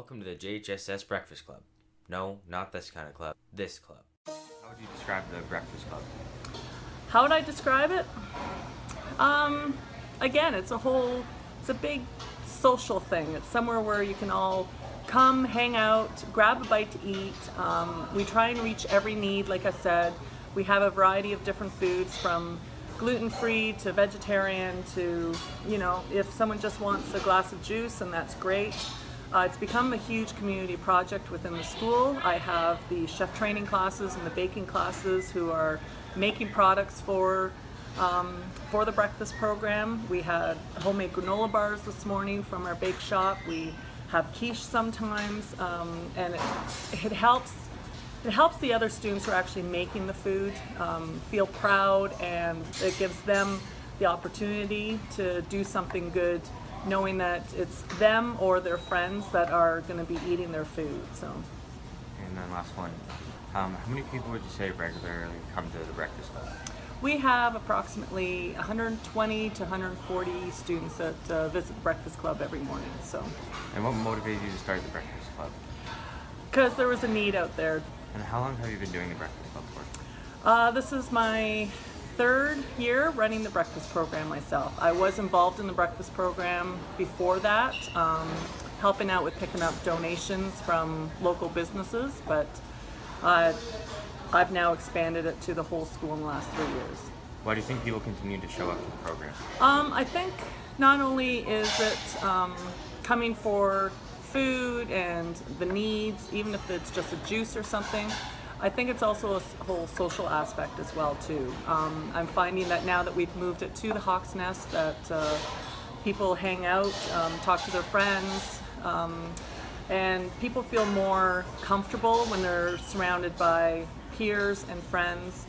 Welcome to the JHSS Breakfast Club. No, not this kind of club. This club. How would you describe the Breakfast Club? How would I describe it? Again, it's a big social thing. It's somewhere where you can all come, hang out, grab a bite to eat. We try and reach every need, like I said. We have a variety of different foods from gluten-free to vegetarian to, if someone just wants a glass of juice, and that's great. It's become a huge community project within the school. I have the chef training classes and the baking classes who are making products for the breakfast program. We had homemade granola bars this morning from our bake shop. We have quiche sometimes, and it helps the other students who are actually making the food feel proud, and it gives them the opportunity to do something good, knowing that it's them or their friends that are going to be eating their food. So. And then last one, how many people would you say regularly come to the Breakfast Club? We have approximately 120 to 140 students that visit the Breakfast Club every morning. So. And what motivated you to start the Breakfast Club? Because there was a need out there. And how long have you been doing the Breakfast Club for? This is my third year running the breakfast program myself. I was involved in the breakfast program before that, helping out with picking up donations from local businesses, but I've now expanded it to the whole school in the last 3 years. Why do you think people continue to show up to the program? I think not only is it coming for food and the needs, even if it's just a juice or something, I think it's also a whole social aspect as well too. I'm finding that now that we've moved it to the Hawk's Nest, that people hang out, talk to their friends, and people feel more comfortable when they're surrounded by peers and friends.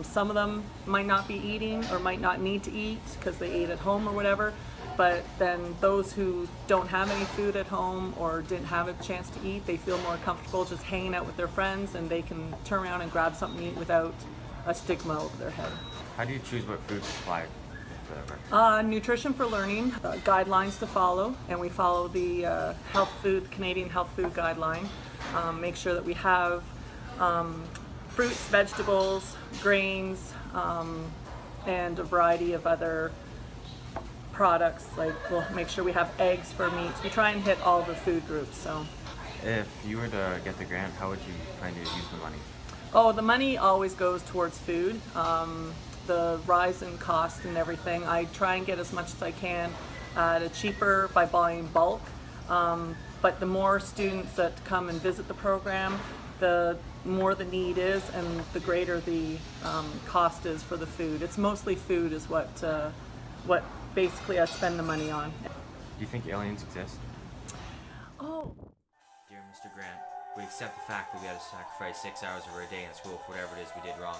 Some of them might not be eating or might not need to eat because they ate at home or whatever, but then those who don't have any food at home or didn't have a chance to eat, they feel more comfortable just hanging out with their friends, and they can turn around and grab something to eat without a stigma over their head. How do you choose what food to supply? Nutrition for Learning, guidelines to follow, and we follow the Canadian Health Food Guideline. Make sure that we have fruits, vegetables, grains, and a variety of other products. Like, we'll make sure we have eggs for meats. We try and hit all the food groups. So, if you were to get the grant, how would you plan to use the money? Oh, the money always goes towards food. The rise in cost and everything, I try and get as much as I can at a cheaper by buying bulk. But the more students that come and visit the program, the more the need is, and the greater the cost is for the food. It's mostly food is what basically I spend the money on. Do you think aliens exist? Oh. Dear Mr. Grant, we accept the fact that we had to sacrifice 6 hours of our day in school for whatever it is we did wrong.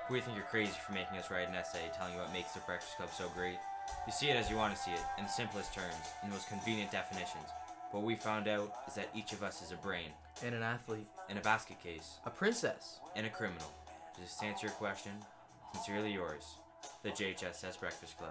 We think you're crazy for making us write an essay telling you what makes the Breakfast Club so great. You see it as you want to see it, in the simplest terms, in the most convenient definitions. What we found out is that each of us is a brain. And an athlete. And a basket case. A princess. And a criminal. To just answer your question, sincerely yours, the JHSS Breakfast Club.